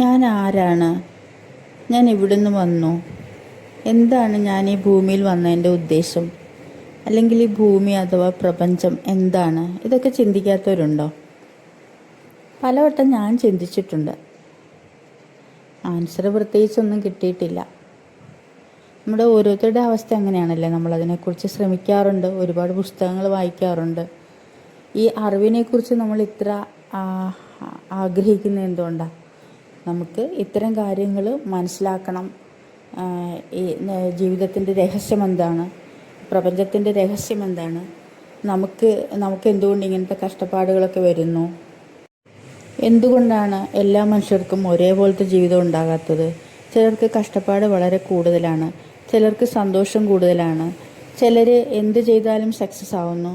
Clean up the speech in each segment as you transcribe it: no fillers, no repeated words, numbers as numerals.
ഞാൻ ആരാണ്? ഞാൻ ഇവിടുന്ന് വന്നു. എന്താണ് ഞാൻ ഈ ഭൂമിയിൽ വന്നതിൻ്റെ ഉദ്ദേശം? അല്ലെങ്കിൽ ഈ ഭൂമി അഥവാ പ്രപഞ്ചം എന്താണ്? ഇതൊക്കെ ചിന്തിക്കാത്തവരുണ്ടോ? പലവട്ടം ഞാൻ ചിന്തിച്ചിട്ടുണ്ട്. ആൻസർ പ്രത്യേകിച്ചൊന്നും കിട്ടിയിട്ടില്ല. നമ്മുടെ ഓരോരുത്തരുടെ അവസ്ഥ അങ്ങനെയാണല്ലേ. നമ്മളതിനെക്കുറിച്ച് ശ്രമിക്കാറുണ്ട്, ഒരുപാട് പുസ്തകങ്ങൾ വായിക്കാറുണ്ട്. ഈ അറിവിനെക്കുറിച്ച് നമ്മൾ ഇത്ര ആഗ്രഹിക്കുന്നത് എന്തുകൊണ്ടാണ്? നമുക്ക് ഇത്തരം കാര്യങ്ങൾ മനസ്സിലാക്കണം. ഈ ജീവിതത്തിൻ്റെ രഹസ്യം എന്താണ്? പ്രപഞ്ചത്തിൻ്റെ രഹസ്യം എന്താണ്? നമുക്ക് എന്തുകൊണ്ട് ഇങ്ങനത്തെ കഷ്ടപ്പാടുകളൊക്കെ വരുന്നു? എന്തുകൊണ്ടാണ് എല്ലാ മനുഷ്യർക്കും ഒരേപോലത്തെ ജീവിതം ഉണ്ടാകാത്തത്? ചിലർക്ക് കഷ്ടപ്പാട് വളരെ കൂടുതലാണ്, ചിലർക്ക് സന്തോഷം കൂടുതലാണ്. ചിലർ എന്ത് ചെയ്താലും സക്സസ് ആവുന്നു,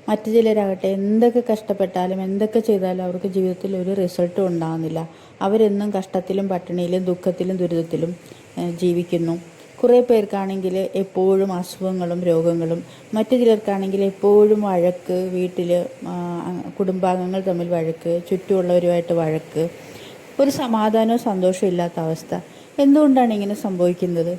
മറ്റു ചിലരാകട്ടെ എന്തൊക്കെ കഷ്ടപ്പെട്ടാലും എന്തൊക്കെ ചെയ്താലും അവർക്ക് ജീവിതത്തിൽ ഒരു റിസൾട്ടും ഉണ്ടാകുന്നില്ല. അവരെന്നും കഷ്ടത്തിലും പട്ടിണിയിലും ദുഃഖത്തിലും ദുരിതത്തിലും ജീവിക്കുന്നു. കുറേ പേർക്കാണെങ്കിൽ എപ്പോഴും അസുഖങ്ങളും രോഗങ്ങളും, മറ്റു ചിലർക്കാണെങ്കിൽ എപ്പോഴും വഴക്ക്, വീട്ടിൽ കുടുംബാംഗങ്ങൾ തമ്മിൽ വഴക്ക്, ചുറ്റുമുള്ളവരുമായിട്ട് വഴക്ക്, ഒരു സമാധാനവും സന്തോഷവും ഇല്ലാത്ത അവസ്ഥ. എന്തുകൊണ്ടാണ് ഇങ്ങനെ സംഭവിക്കുന്നത്?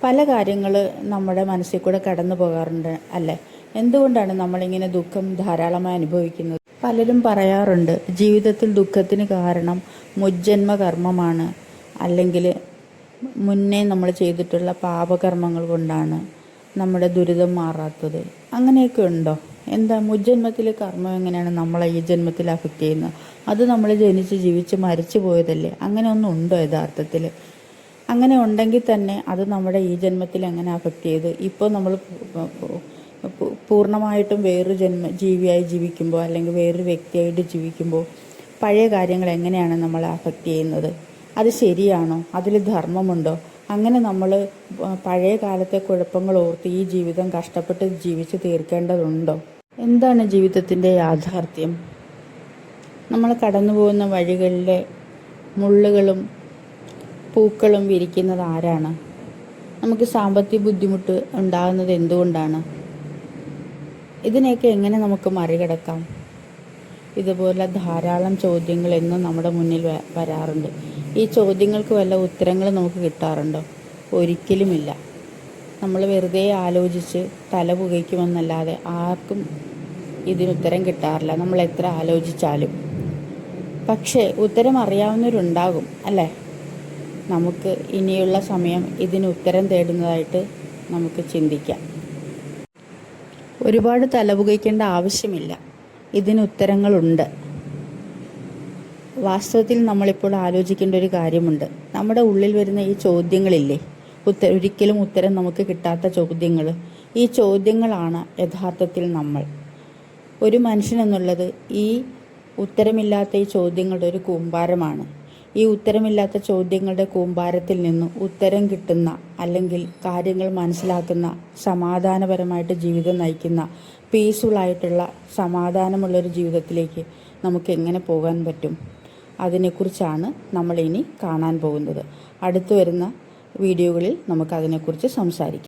പല കാര്യങ്ങൾ നമ്മുടെ മനസ്സിൽ കൂടെ കടന്നു പോകാറുണ്ട് അല്ലേ? എന്തുകൊണ്ടാണ് നമ്മളിങ്ങനെ ദുഃഖം ധാരാളമായി അനുഭവിക്കുന്നത്? പലരും പറയാറുണ്ട്, ജീവിതത്തിൽ ദുഃഖത്തിന് കാരണം മുജ്ജന്മ കർമ്മമാണ്, അല്ലെങ്കിൽ മുന്നേ നമ്മൾ ചെയ്തിട്ടുള്ള പാപകർമ്മങ്ങൾ കൊണ്ടാണ് നമ്മുടെ ദുരിതം മാറാത്തത്. അങ്ങനെയൊക്കെ ഉണ്ടോ? എന്താ മുജ്ജന്മത്തിലെ കർമ്മം എങ്ങനെയാണ് നമ്മളെ ഈ ജന്മത്തിൽ അഫക്റ്റ് ചെയ്യുന്നത്? അത് നമ്മൾ ജനിച്ച് ജീവിച്ച് മരിച്ചു പോയതല്ലേ? അങ്ങനെ ഒന്നും ഉണ്ടോ യഥാർത്ഥത്തിൽ? അങ്ങനെ ഉണ്ടെങ്കിൽ തന്നെ അത് നമ്മുടെ ഈ ജന്മത്തിൽ എങ്ങനെ അഫക്റ്റ് ചെയ്ത്? ഇപ്പോൾ നമ്മൾ പൂർണ്ണമായിട്ടും വേറൊരു ജീവിയായി ജീവിക്കുമ്പോൾ, അല്ലെങ്കിൽ വേറൊരു വ്യക്തിയായിട്ട് ജീവിക്കുമ്പോൾ പഴയ കാര്യങ്ങൾ എങ്ങനെയാണ് നമ്മളെ അഫക്റ്റ് ചെയ്യുന്നത്? അത് ശരിയാണോ? അതിൽ ധർമ്മമുണ്ടോ? അങ്ങനെ നമ്മൾ പഴയ കാലത്തെ കുഴപ്പങ്ങൾ ഓർത്ത് ഈ ജീവിതം കഷ്ടപ്പെട്ട് ജീവിച്ച് തീർക്കേണ്ടതുണ്ടോ? എന്താണ് ജീവിതത്തിൻ്റെ യാഥാർത്ഥ്യം? നമ്മൾ കടന്നു പോകുന്ന വഴികളിലെ മുള്ളുകളും പൂക്കളും വിരിക്കുന്നത് ആരാണ്? നമുക്ക് സാമ്പത്തിക ബുദ്ധിമുട്ട് ഉണ്ടാകുന്നത് എന്തുകൊണ്ടാണ്? ഇതിനെയൊക്കെ എങ്ങനെ നമുക്ക് മറികടക്കാം? ഇതുപോലെ ധാരാളം ചോദ്യങ്ങൾ എന്നും നമ്മുടെ മുന്നിൽ വരാറുണ്ട്. ഈ ചോദ്യങ്ങൾക്ക് വല്ല ഉത്തരങ്ങൾ നമുക്ക് കിട്ടാറുണ്ടോ? ഒരിക്കലുമില്ല. നമ്മൾ വെറുതെ ആലോചിച്ച് തല പുകയ്ക്കുമെന്നല്ലാതെ ആർക്കും ഇതിനുത്തരം കിട്ടാറില്ല, നമ്മൾ എത്ര ആലോചിച്ചാലും. പക്ഷേ ഉത്തരം അറിയാവുന്നവരുണ്ടാകും അല്ലേ? നമുക്ക് ഇനിയുള്ള സമയം ഇതിന് ഉത്തരം തേടുന്നതായിട്ട് നമുക്ക് ചിന്തിക്കാം. ഒരുപാട് തലപുകയ്ക്കേണ്ട ആവശ്യമില്ല, ഇതിന് ഉത്തരങ്ങളുണ്ട്. വാസ്തവത്തിൽ നമ്മളിപ്പോൾ ആലോചിക്കേണ്ട ഒരു കാര്യമുണ്ട്. നമ്മുടെ ഉള്ളിൽ വരുന്ന ഈ ചോദ്യങ്ങളില്ലേ, ഒരിക്കലും ഉത്തരം നമുക്ക് കിട്ടാത്ത ചോദ്യങ്ങൾ, ഈ ചോദ്യങ്ങളാണ് യഥാർത്ഥത്തിൽ നമ്മൾ. ഒരു മനുഷ്യനെന്നുള്ളത് ഈ ഉത്തരമില്ലാത്ത ഈ ചോദ്യങ്ങളുടെ ഒരു കൂമ്പാരമാണ്. ഈ ഉത്തരമില്ലാത്ത ചോദ്യങ്ങളുടെ കൂമ്പാരത്തിൽ നിന്ന് ഉത്തരം കിട്ടുന്ന, അല്ലെങ്കിൽ കാര്യങ്ങൾ മനസ്സിലാക്കുന്ന, സമാധാനപരമായിട്ട് ജീവിതം നയിക്കുന്ന, പീസ്ഫുള്ളായിട്ടുള്ള സമാധാനമുള്ളൊരു ജീവിതത്തിലേക്ക് നമുക്ക് എങ്ങനെ പോകാൻ പറ്റും? അതിനെക്കുറിച്ചാണ് നമ്മളിനി കാണാൻ പോകുന്നത്. അടുത്തു വരുന്ന വീഡിയോകളിൽ നമുക്കതിനെക്കുറിച്ച് സംസാരിക്കാം.